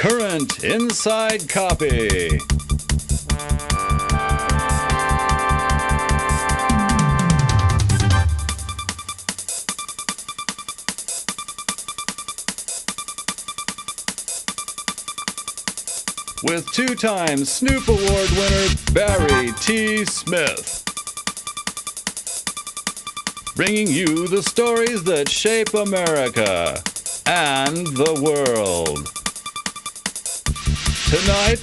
Current Inside Copy. With two-time Snoop Award winner Barry T. Smith. Bringing you the stories that shape America and the world. Tonight,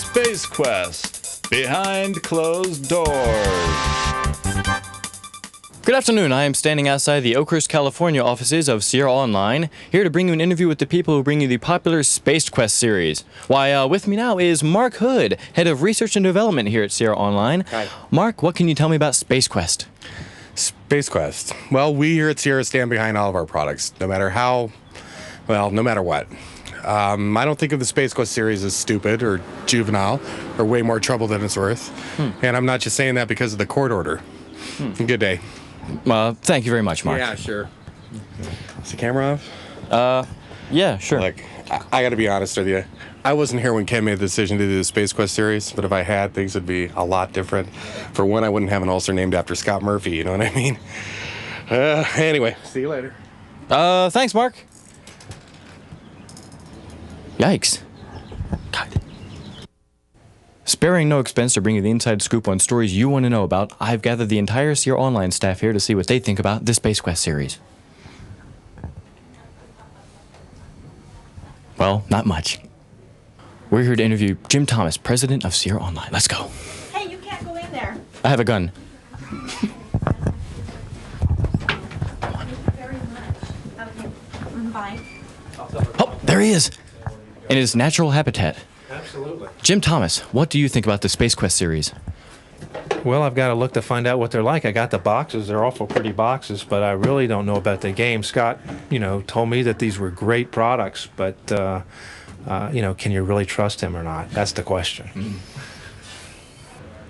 Space Quest, Behind Closed Doors. Good afternoon. I am standing outside the Oakhurst, California offices of Sierra Online, here to bring you an interview with the people who bring you the popular Space Quest series. Why, with me now is Mark Hood, Head of Research and Development here at Sierra Online. Hi. Mark, what can you tell me about Space Quest? Space Quest. Well, we here at Sierra stand behind all of our products, no matter what. I don't think of the Space Quest series as stupid or juvenile or way more trouble than it's worth. And I'm not just saying that because of the court order. Good day. Thank you very much, Mark. Yeah, sure. Is the camera off? Yeah, sure. Look, I got to be honest with you. I wasn't here when Ken made the decision to do the Space Quest series, but if I had, things would be a lot different. For one, I wouldn't have an ulcer named after Scott Murphy, you know what I mean? Anyway, see you later. Thanks, Mark. Yikes. God. Sparing no expense to bring you the inside scoop on stories you want to know about, I've gathered the entire Sierra Online staff here to see what they think about the Space Quest series. Well, not much. We're here to interview Jim Thomas, president of Sierra Online. Let's go. Hey, you can't go in there. I have a gun. Thank you very much. Okay, bye. Oh, there he is. In his natural habitat. Absolutely. Jim Thomas, what do you think about the Space Quest series? Well, I've got to look to find out what they're like. I got the boxes. They're awful pretty boxes, but I really don't know about the game. Scott, told me that these were great products, but, can you really trust him or not? That's the question.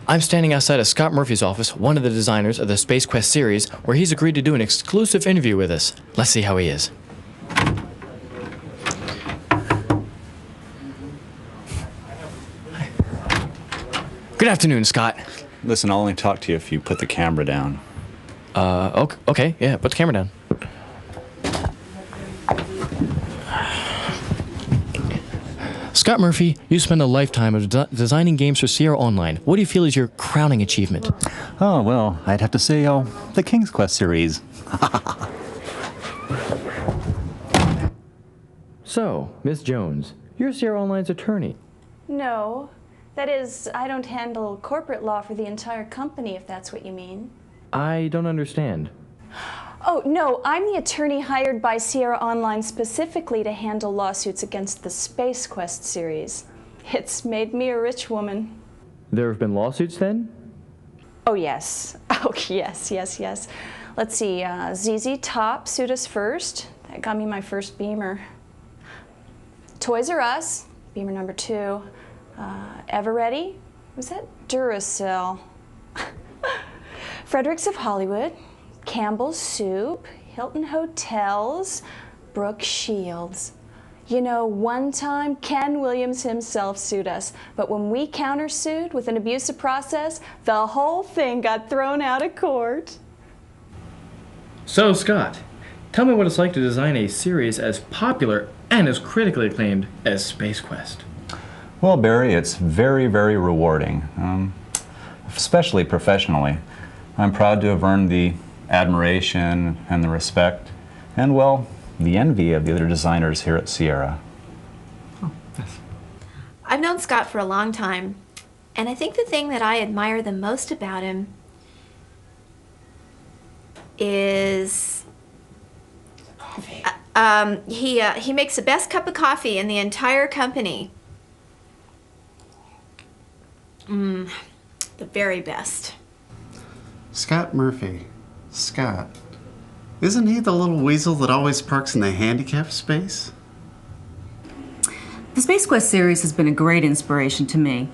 I'm standing outside of Scott Murphy's office, one of the designers of the Space Quest series, where he's agreed to do an exclusive interview with us. Let's see how he is. Good afternoon, Scott. Listen, I'll only talk to you if you put the camera down. Okay, yeah, put the camera down. Scott Murphy, you spent a lifetime of designing games for Sierra Online. What do you feel is your crowning achievement? Oh, well, I'd have to say, the King's Quest series. So, Miss Jones, you're Sierra Online's attorney. No. That is, I don't handle corporate law for the entire company, if that's what you mean. I don't understand. Oh, no, I'm the attorney hired by Sierra Online specifically to handle lawsuits against the Space Quest series. It's made me a rich woman. There have been lawsuits then? Oh, yes. Oh, yes. Let's see, ZZ Top sued us first. That got me my first Beamer. Toys R Us, Beamer number 2. Ever Ready? Was that Duracell? Fredericks of Hollywood, Campbell's Soup, Hilton Hotels, Brooke Shields. One time Ken Williams himself sued us, but when we countersued with an abusive process, the whole thing got thrown out of court. So, Scott, tell me what it's like to design a series as popular and as critically acclaimed as Space Quest. Well, Barry, it's very, very rewarding, especially professionally. I'm proud to have earned the admiration and the respect and, well, the envy of the other designers here at Sierra. Oh, yes. I've known Scott for a long time, and I think the thing that I admire the most about him is he makes the best cup of coffee in the entire company. The very best. Scott Murphy. Scott. Isn't he the little weasel that always parks in the handicap space? The Space Quest series has been a great inspiration to me.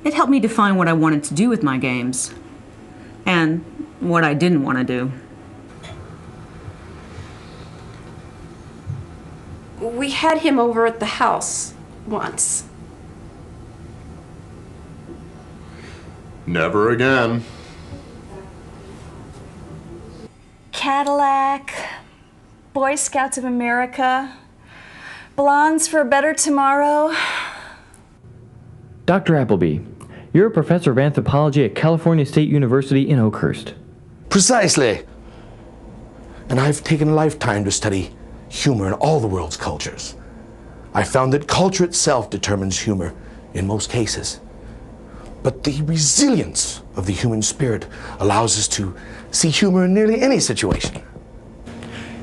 It helped me define what I wanted to do with my games. And what I didn't want to do. We had him over at the house. once. Never again. Cadillac, Boy Scouts of America, Blondes for a Better Tomorrow. Dr. Appleby, you're a professor of anthropology at California State University in Oakhurst. Precisely. And I've taken a lifetime to study humor in all the world's cultures. I found that culture itself determines humor in most cases. But the resilience of the human spirit allows us to see humor in nearly any situation.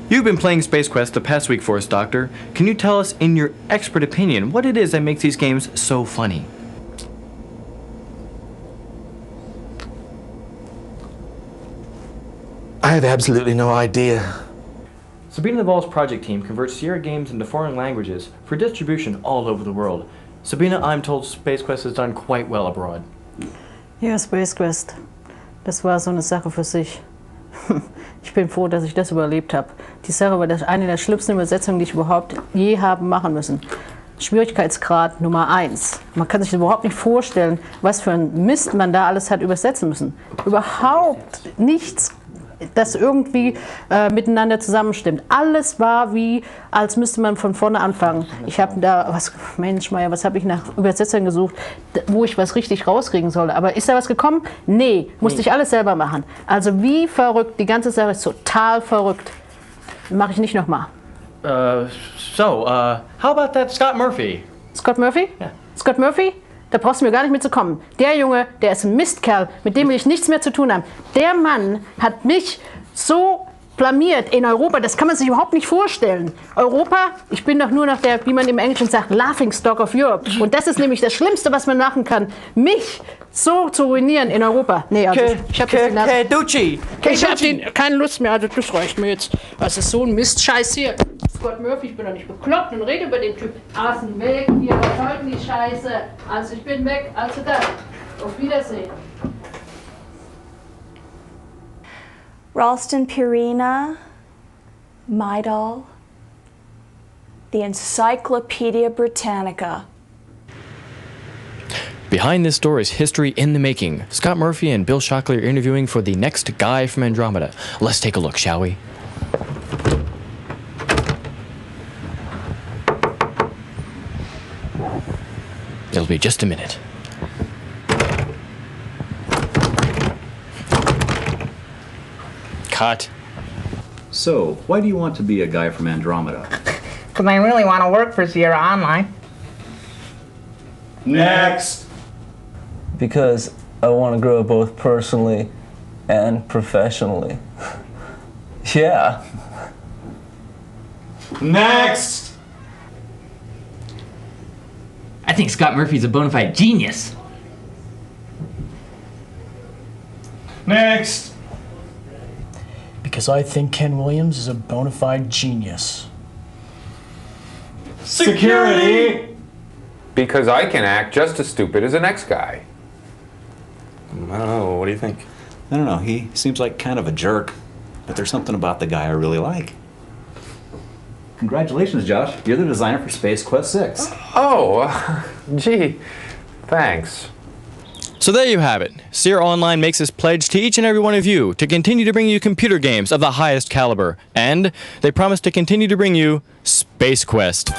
You've been playing Space Quest the past week for us, Doctor. Can you tell us, in your expert opinion, what it is that makes these games so funny? I have absolutely no idea. Sabina Naval's project team converts Sierra games into foreign languages for distribution all over the world. Sabina, I'm told Space Quest has done quite well abroad. Ja, Space Quest. Das war so eine Sache für sich. Ich bin froh, dass ich das überlebt habe. Die Sache war eine der schlimmsten Übersetzungen, die ich überhaupt je habe machen müssen. Schwierigkeitsgrad Nummer 1. Man kann sich das überhaupt nicht vorstellen, was für ein Mist man da alles hat übersetzen müssen. Überhaupt nichts, das irgendwie miteinander zusammenstimmt. Alles war wie, als müsste man von vorne anfangen. Ich habe da, Mensch Meier, was habe ich nach Übersetzern gesucht, wo ich was richtig rauskriegen soll. Aber ist da was gekommen? Nee, musste ich alles selber machen. Also wie verrückt, die ganze Sache ist total verrückt. Mache ich nicht nochmal. How about that Scott Murphy? Scott Murphy? Ja. Scott Murphy? Da brauchst du mir gar nicht mitzukommen. Der Junge, der ist ein Mistkerl, mit dem will ich nichts mehr zu tun haben. Der Mann hat mich so blamiert in Europa, das kann man sich überhaupt nicht vorstellen. Europa, ich bin doch nur noch der, wie man im Englischen sagt, Laughing Stock of Europe. Und das ist nämlich das Schlimmste, was man machen kann. Mich so zu ruinieren in Europa. Nee, also ich hab das Ich hab keine Lust mehr, also das reicht mir jetzt. Was ist so ein Mistscheiß hier? Scott Murphy, ich bin doch nicht bekloppt und rede über den Typ. Aßen weg, hier, was soll denn die Scheiße? Also ich bin weg, also da. Auf Wiedersehen. Ralston Purina, Midol, the Encyclopedia Britannica. Behind this story is history in the making. Scott Murphy and Bill Shockley are interviewing for the next guy from Andromeda. Let's take a look, shall we? It'll be just a minute. Cut. So, why do you want to be a guy from Andromeda? Because I really want to work for Sierra Online. Next! Because I want to grow both personally and professionally. Yeah. Next! I think Scott Murphy's a bona fide genius. Next! Because I think Ken Williams is a bona fide genius. Security! Because I can act just as stupid as the next guy. I don't know, what do you think? I don't know, he seems like kind of a jerk, but there's something about the guy I really like. Congratulations, Josh. You're the designer for Space Quest 6. Oh, gee, thanks. So there you have it. Sierra Online makes this pledge to each and every one of you to continue to bring you computer games of the highest caliber. And they promise to continue to bring you Space Quest.